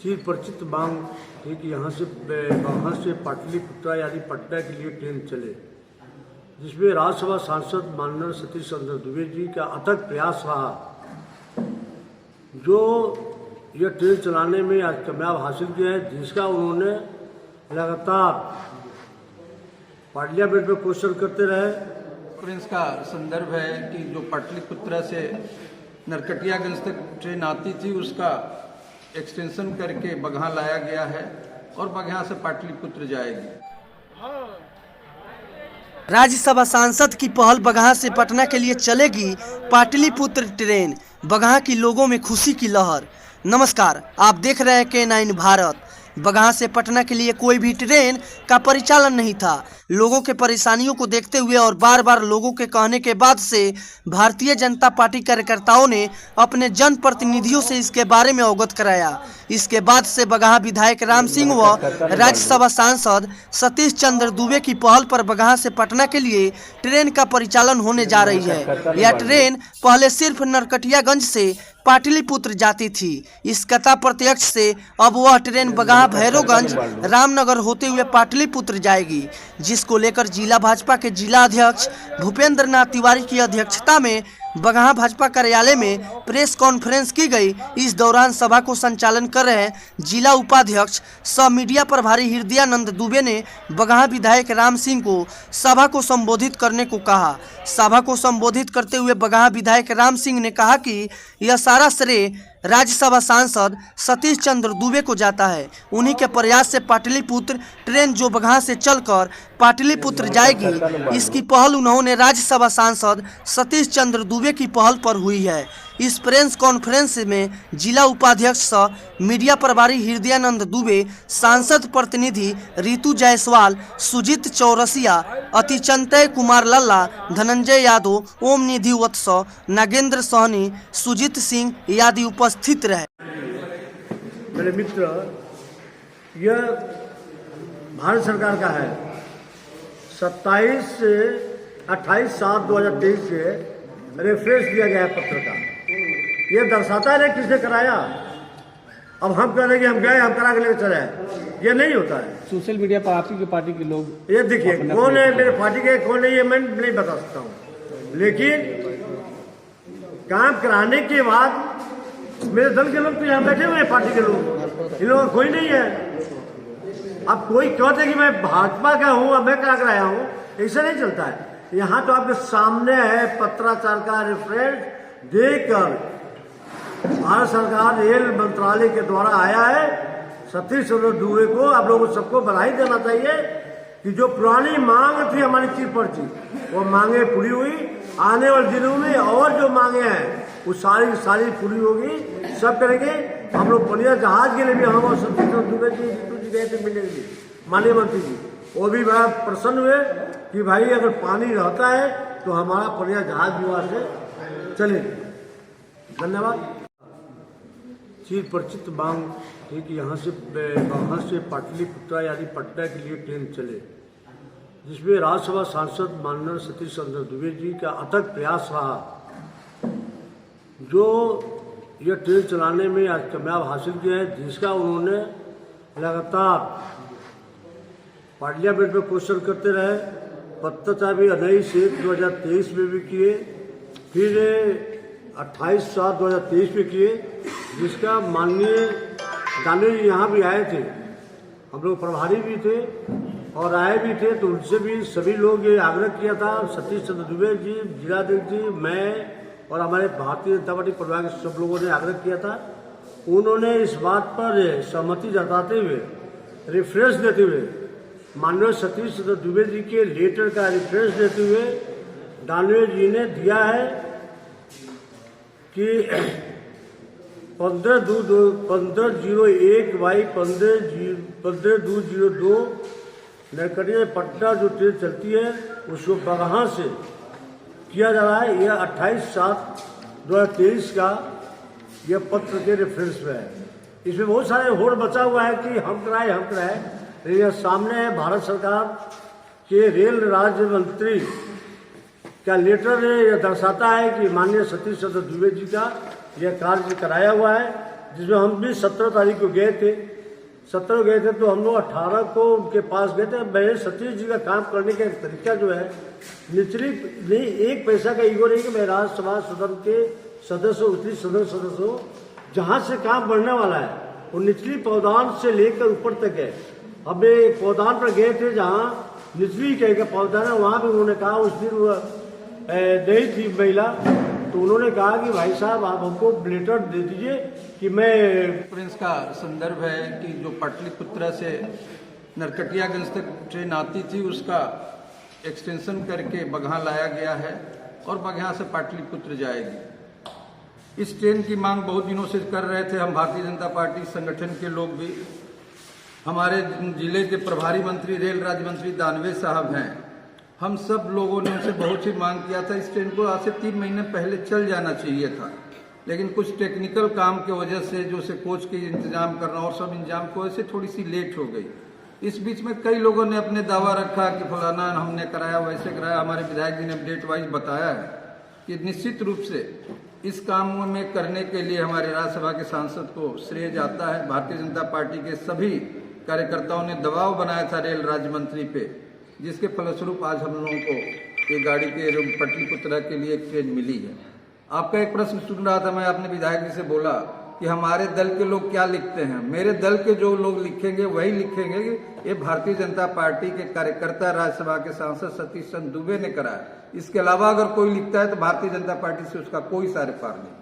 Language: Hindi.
चिर परिचित मांग थी कि यहाँ से पाटलिपुत्रा यानी पटना के लिए ट्रेन चले, जिसमें राज्यसभा सांसद माननीय सतीश चंद्र दूबे जी का अथक प्रयास रहा, जो यह ट्रेन चलाने में आज कामयाब हासिल किया है, जिसका उन्होंने लगातार पार्लियामेंट में क्वेश्चन करते रहे। कॉन्फ्रेंस का संदर्भ है कि जो पाटलिपुत्रा से नरकटियागंज तक ट्रेन आती थी उसका एक्सटेंशन करके बगहा लाया गया है और बगहा से पाटलिपुत्र जाएगी। राज्यसभा सांसद की पहल बगहा से पटना के लिए चलेगी पाटलिपुत्र ट्रेन, बगहा की लोगों में खुशी की लहर। नमस्कार, आप देख रहे हैं K9 भारत। बगहा से पटना के लिए कोई भी ट्रेन का परिचालन नहीं था। लोगों के परेशानियों को देखते हुए और बार बार लोगों के कहने के बाद से भारतीय जनता पार्टी कार्यकर्ताओं ने अपने जनप्रतिनिधियों से इसके बारे में अवगत कराया। इसके बाद से बगहा विधायक राम सिंह व राज्यसभा सांसद सतीश चंद्र दूबे की पहल पर बगहा से पटना के लिए ट्रेन का परिचालन होने जा रही है। यह ट्रेन पहले सिर्फ नरकटियागंज से पाटलिपुत्र जाती थी। इस कथा प्रत्यक्ष से अब वह ट्रेन बगहा, भैरवगंज, रामनगर होते हुए पाटलिपुत्र जाएगी, जिसको लेकर जिला भाजपा के जिला अध्यक्ष भूपेंद्र नाथ तिवारी की अध्यक्षता में बगहा भाजपा कार्यालय में प्रेस कॉन्फ्रेंस की गई। इस दौरान सभा को संचालन कर रहे जिला उपाध्यक्ष सह मीडिया प्रभारी हृदयानंद दूबे ने बगहा विधायक राम सिंह को सभा को संबोधित करने को कहा। सभा को संबोधित करते हुए बगहा विधायक राम सिंह ने कहा कि यह सारा श्रेय राज्यसभा सांसद सतीश चंद्र दूबे को जाता है। उन्हीं के प्रयास से पाटलिपुत्र ट्रेन जो बगहा से चलकर पाटलिपुत्र जाएगी, इसकी पहल उन्होंने राज्यसभा सांसद सतीश चंद्र दूबे की पहल पर हुई है। इस प्रेस कॉन्फ्रेंस में जिला उपाध्यक्ष सह मीडिया प्रभारी हृदयानंद दूबे, सांसद प्रतिनिधि रितु जायसवाल, सुजीत चौरसिया, अतिचंतय कुमार लल्ला, धनंजय यादव, ओम निधि वत्स, नागेंद्र सहनी, सुजीत सिंह आदि उपस्थित रहे। मेरे मित्र, यह भारत सरकार का है। 27 से 28/7/2023 से रेफरेंस दिया गया है पत्र का। ये दर्शाता है किसने कराया। अब हम कह रहे कि हम गए, हम करा के लेकर चले, ये नहीं होता है। सोशल मीडिया पर आपकी पार्टी के लोग, ये देखिए कौन है मेरे पार्टी के, कौन है ये मैं नहीं बता सकता हूँ, लेकिन काम कराने के बाद मेरे दल के लोग तो यहाँ बैठे हुए हैं, पार्टी के लोग, इन लोगों का कोई नहीं है। अब कोई कहते कि मैं भाजपा का हूँ, अब मैं करा कर आया हूँ, ऐसा नहीं चलता है। यहाँ तो आपके सामने है पत्राचार का रेफरेंस देकर भारत सरकार रेल मंत्रालय के द्वारा आया है। सतीश चंद्र दूबे को आप लोगों को सबको बधाई देना चाहिए कि जो पुरानी मांग थी हमारी चिर परिचित, वो मांगे पूरी हुई। आने वाले दिनों में और जो मांगे हैं वो सारी पूरी होगी, सब करेंगे। हम लोग पनिया जहाज के लिए भी हम और सतीश चंद्र दूबे जी गए थे मिलने के लिए, माननीय मंत्री जी, वो भी बड़ा प्रसन्न हुए कि भाई अगर पानी रहता है तो हमारा पनिया जहाज भी वहाँ से चलेगी। धन्यवाद। चिर परिचित मांग थी कि यहाँ से पाटलिपुत्रा यानी पटना के लिए ट्रेन चले, जिसमें राज्यसभा सांसद माननीय सतीश चंद्र दूबे जी का अथक प्रयास रहा, जो यह ट्रेन चलाने में आज कामयाब हासिल किया है, जिसका उन्होंने लगातार पार्लियामेंट में क्वेश्चन करते रहे। पत्रचार भी 19/1/2023 में भी किए, फिर 28/7/2023 में किए, जिसका माननीय दानवे जी यहाँ भी आए थे, हम लोग प्रभारी भी थे और आए भी थे, तो उनसे भी सभी लोग ये आग्रह किया था, सतीश चंद्र दूबे जी, जिलाध्यक्ष जी, मैं और हमारे भारतीय जनता पार्टी परिवार के सब लोगों ने आग्रह किया था। उन्होंने इस बात पर सहमति जताते हुए, रेफरेंस देते हुए, माननीय सतीश चंद्र दूबे जी के लेटर का रेफरेंस देते हुए दानवे जी ने दिया है कि 15/01/15/202 नरकटिया पटना जो ट्रेन चलती है उसको बगहा से किया जा रहा है। यह 28/7/2023 का यह पत्र के रेफरेंस में है। इसमें बहुत सारे होड़ बचा हुआ है कि हम कराए, लेकिन यह सामने है भारत सरकार के रेल राज्य मंत्री का लेटर यह दर्शाता है कि माननीय सतीश चंद्र दूबे जी का यह कार्य कराया हुआ है। जिसमें हम भी 17 तारीख को गए थे। 17 गए थे तो हम लोग 18 को उनके पास गए थे। मैं सतीश जी का काम करने का तरीका जो है निचली नहीं, एक पैसा का ईगो नहीं कि मैं राज्यसभा सदन के सदस्य उत्तरी सदन सदस्य हूँ। जहाँ से काम बढ़ने वाला है वो निचली पौधान से लेकर ऊपर तक है। अब एक पौधान पर गए थे जहाँ निचली कह के पौधान है, वहाँ भी उन्होंने कहा उस दिन नहीं थी महिला, तो उन्होंने कहा कि भाई साहब आप हमको लेटर दे दीजिए कि मैं प्रिंस का संदर्भ है कि जो पाटलिपुत्र से नरकटियागंज तक ट्रेन आती थी उसका एक्सटेंशन करके बगहा लाया गया है और बगहा से पाटलिपुत्र जाएगी। इस ट्रेन की मांग बहुत दिनों से कर रहे थे हम भारतीय जनता पार्टी संगठन के लोग भी। हमारे जिले के प्रभारी मंत्री रेल राज्य मंत्री दानवे साहब हैं, हम सब लोगों ने उनसे बहुत ही मांग किया था। इस ट्रेन को आज से 3 महीने पहले चल जाना चाहिए था, लेकिन कुछ टेक्निकल काम की वजह से जो से कोच के इंतजाम करना और सब इंतजाम की वजह से थोड़ी सी लेट हो गई। इस बीच में कई लोगों ने अपने दावा रखा कि फलाना हमने कराया वैसे कराया। हमारे विधायक जी ने अपडेट वाइज बताया है कि निश्चित रूप से इस काम में करने के लिए हमारे राज्यसभा के सांसद को श्रेय जाता है। भारतीय जनता पार्टी के सभी कार्यकर्ताओं ने दबाव बनाया था रेल राज्य मंत्री पे, जिसके फलस्वरूप आज हम लोगों को ये गाड़ी के पाटलिपुत्र के लिए एक ट्रेन मिली है। आपका एक प्रश्न सुन रहा था मैं, आपने विधायक जी से बोला कि हमारे दल के लोग क्या लिखते हैं। मेरे दल के जो लोग लिखेंगे वही लिखेंगे कि ये भारतीय जनता पार्टी के कार्यकर्ता राज्यसभा के सांसद सतीश चंद्र दुबे ने कराया। इसके अलावा अगर कोई लिखता है तो भारतीय जनता पार्टी से उसका कोई सारे पार नहीं।